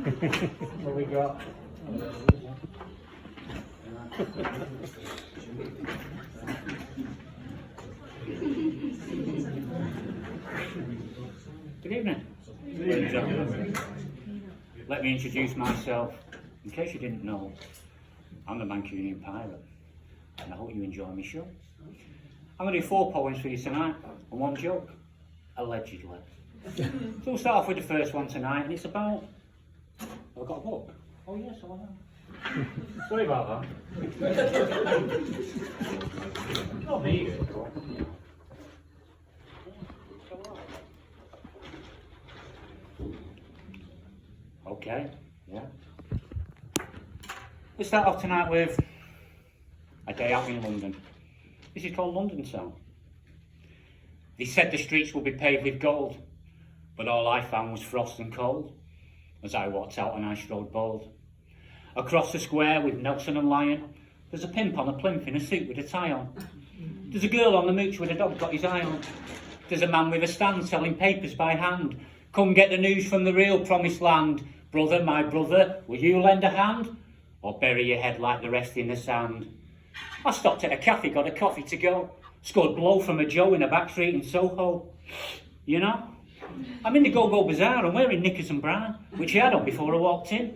What we got? Good evening. Ladies and gentlemen. Let me introduce myself. In case you didn't know, I'm the Mancunian pirate, and I hope you enjoy my show. I'm going to do 4 poems for you tonight, and 1 joke, allegedly. So we'll start off with the first one tonight, and it's about... Have I got a book? Oh yes, I have. Sorry about that. Not me. Okay, yeah. Let's start off tonight with a day out in London. This is called London Town. They said the streets would be paved with gold, but all I found was frost and cold. As I walked out and I strode bold. Across the square with Nelson and Lyon, there's a pimp on a plinth in a suit with a tie on. There's a girl on the mooch with a dog got his eye on. There's a man with a stand selling papers by hand. Come get the news from the real promised land. Brother, my brother, will you lend a hand? Or bury your head like the rest in the sand? I stopped at a cafe, got a coffee to go. Scored blow from a Joe in a back street in Soho. You know? I'm in the Go-Go Bazaar and wearing knickers and bra, which I had on before I walked in.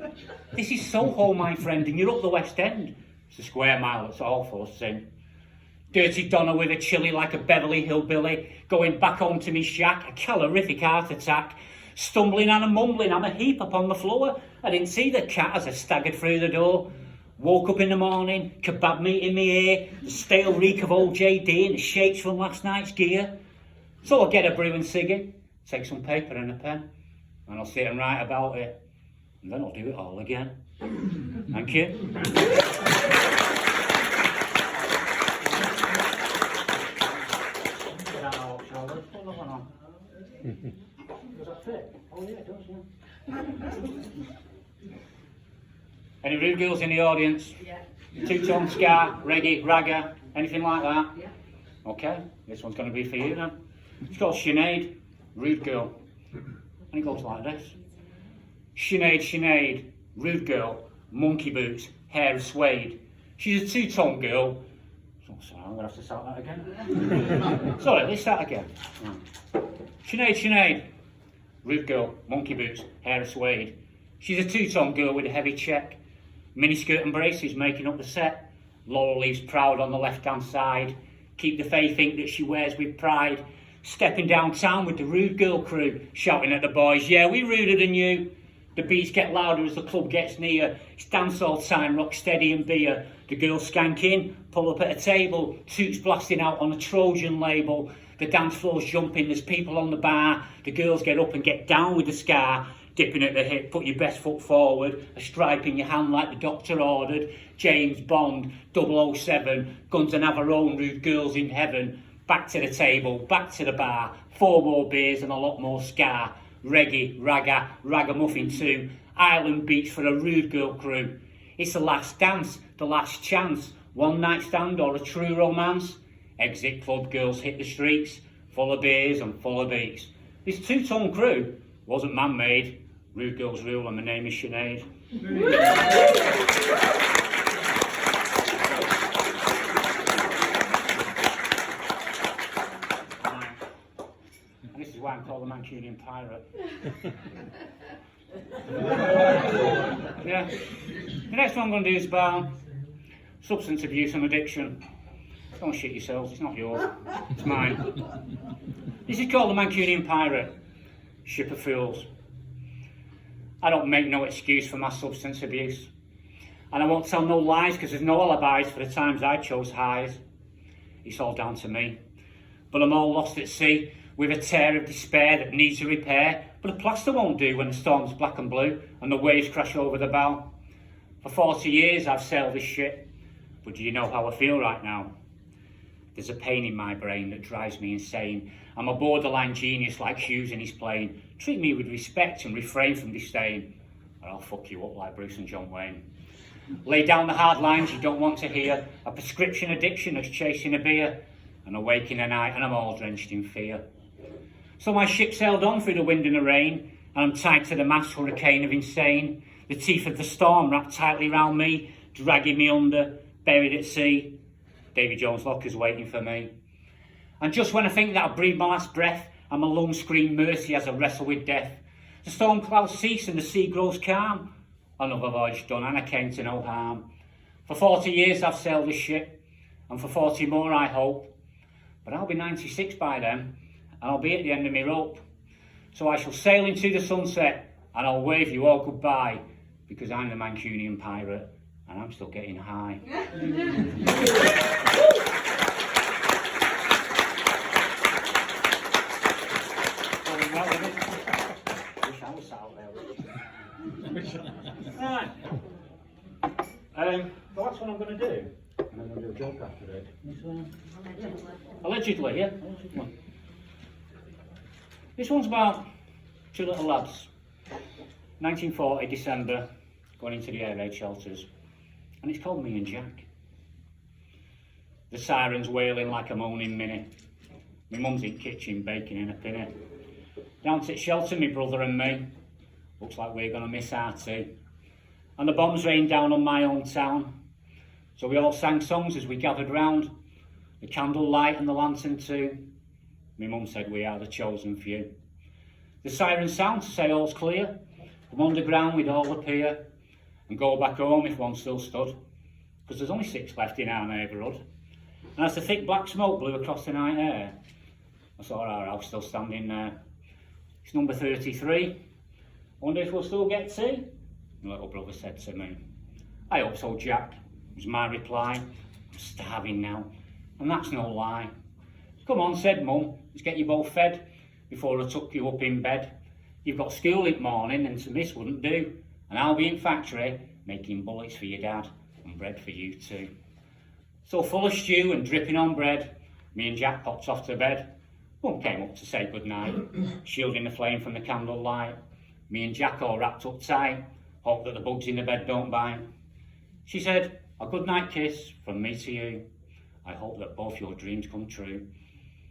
This is Soho, my friend, and you're up the West End. It's a square mile, that's all for sin. Dirty Donna with a chilly like a Beverly hillbilly, going back home to me shack, a calorific heart attack. Stumbling and a mumbling, I'm a heap upon the floor. I didn't see the cat as I staggered through the door. Woke up in the morning, kebab meat in my ear, the stale reek of old JD and the shakes from last night's gear. So I'll get a brew and ciggy, take some paper and a pen, and I'll sit and write about it, and then I'll do it all again. Thank you. Does that fit? Oh yeah, it does, yeah. Any rude girls in the audience? Yeah. Two-tone, ska, reggae, ragga, anything like that? Yeah. Okay, this one's going to be for you then. It's called Sinead, Rude Girl. And it goes like this. Sinead, Sinead, rude girl, monkey boots, hair of suede. She's a two-tone girl. Oh, sorry, I'm going to have to start that again. Sorry, let's start again. Sinead, Sinead, rude girl, monkey boots, hair of suede. She's a two-tone girl with a heavy check. Miniskirt and braces making up the set. Laurel leaves proud on the left-hand side. Keep the faith ink that she wears with pride. Stepping downtown with the rude girl crew, shouting at the boys, yeah, we ruder than you. The beats get louder as the club gets near. It's dancehall time, rock steady and beer. The girls skank in, pull up at a table. Toots blasting out on a Trojan label. The dance floor's jumping, there's people on the bar. The girls get up and get down with the scar. Dipping at the hip, put your best foot forward. A stripe in your hand like the doctor ordered. James Bond, 007. Guns and have our own rude girls in heaven. Back to the table, back to the bar. 4 more beers and a lot more ska. Reggae, ragga, ragamuffin too. Island beach for a rude girl crew. It's the last dance, the last chance. One night stand or a true romance. Exit club, girls hit the streets. Full of beers and full of beats. This two-tone crew wasn't man-made. Rude girls rule and my name is Sinead. And this is why I'm called the Mancunian pirate. Yeah. The next one I'm going to do is about substance abuse and addiction. Don't shit yourselves, it's not yours, it's mine. This is called the Mancunian pirate. Ship of fools. I don't make no excuse for my substance abuse. And I won't tell no lies because there's no alibis for the times I chose highs. It's all down to me. But I'm all lost at sea with a tear of despair that needs a repair. But a plaster won't do when the storm's black and blue and the waves crash over the bow. For 40 years I've sailed this ship. But do you know how I feel right now? There's a pain in my brain that drives me insane. I'm a borderline genius like Hughes in his plane. Treat me with respect and refrain from disdain, or I'll fuck you up like Bruce and John Wayne. Lay down the hard lines you don't want to hear. A prescription addiction that's chasing a beer. And awake in the night and I'm all drenched in fear. So my ship sailed on through the wind and the rain. and I'm tied to the mast, hurricane of insane. The teeth of the storm wrapped tightly round me, dragging me under, buried at sea. Davy Jones' locker's waiting for me. And just when I think that I've breathed my last breath, and my lungs scream mercy as I wrestle with death, the storm clouds cease and the sea grows calm. Another voyage done, and I came to no harm. For 40 years I've sailed this ship, and for 40 more I hope. But I'll be 96 by then, and I'll be at the end of my rope. So I shall sail into the sunset, and I'll wave you all goodbye, because I'm the Mancunian pirate, and I'm still getting high. Wish I was out there. Right. The last one I'm going to do, and I'm going to do a joke after it, is, allegedly, yeah? Allegedly. This one's about two little lads. 1940, December, going into the air raid shelters, and it's called Me and Jack. The sirens wailing like a moaning minnie. My mum's in kitchen baking in a pinny. Down to shelter, me brother and me. Looks like we're going to miss our tea. And the bombs rained down on my own town. So we all sang songs as we gathered round. The candle light and the lantern too. My mum said we are the chosen few. The siren sound to say all's clear. From underground we'd all appear. And go back home if one still stood. Because there's only 6 left in our neighbourhood. And as the thick black smoke blew across the night air, I saw our house still standing there. It's number 33. Wonder if we'll still get tea? My little brother said to me. I hope so, Jack, was my reply. I'm starving now, and that's no lie. Come on, said Mum, let's get you both fed before I tuck you up in bed. You've got school in morning and to miss wouldn't do, and I'll be in factory making bullets for your dad and bread for you too. So full of stew and dripping on bread, me and Jack popped off to bed. Mum came up to say goodnight, shielding the flame from the candle light. Me and Jack all wrapped up tight, hope that the bugs in the bed don't bite. She said, a good night kiss from me to you. I hope that both your dreams come true.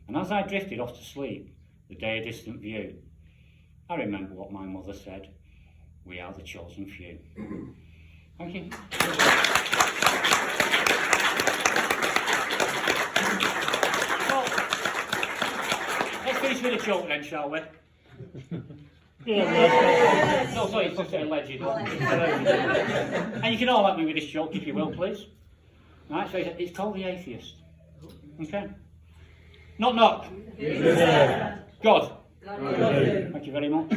And as I drifted off to sleep, the day a distant view, I remember what my mother said. We are the chosen few. Thank you. Well, let's finish with a joke then, shall we? Yeah. No, sorry, it's just a legend. And you can all help me with this joke if you will, please. Right, so it's called The Atheist. Okay? Knock knock. Yeah. God. Thank you very much.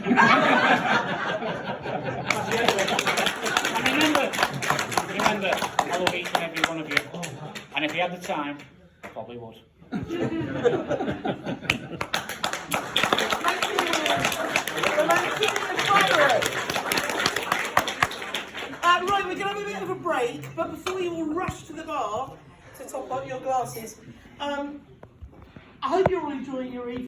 Remember, I love each and every one of you. And if you had the time, I probably would. Right, we're going to have a bit of a break, but before you all rush to the bar to top up your glasses, I hope you're all enjoying your evening.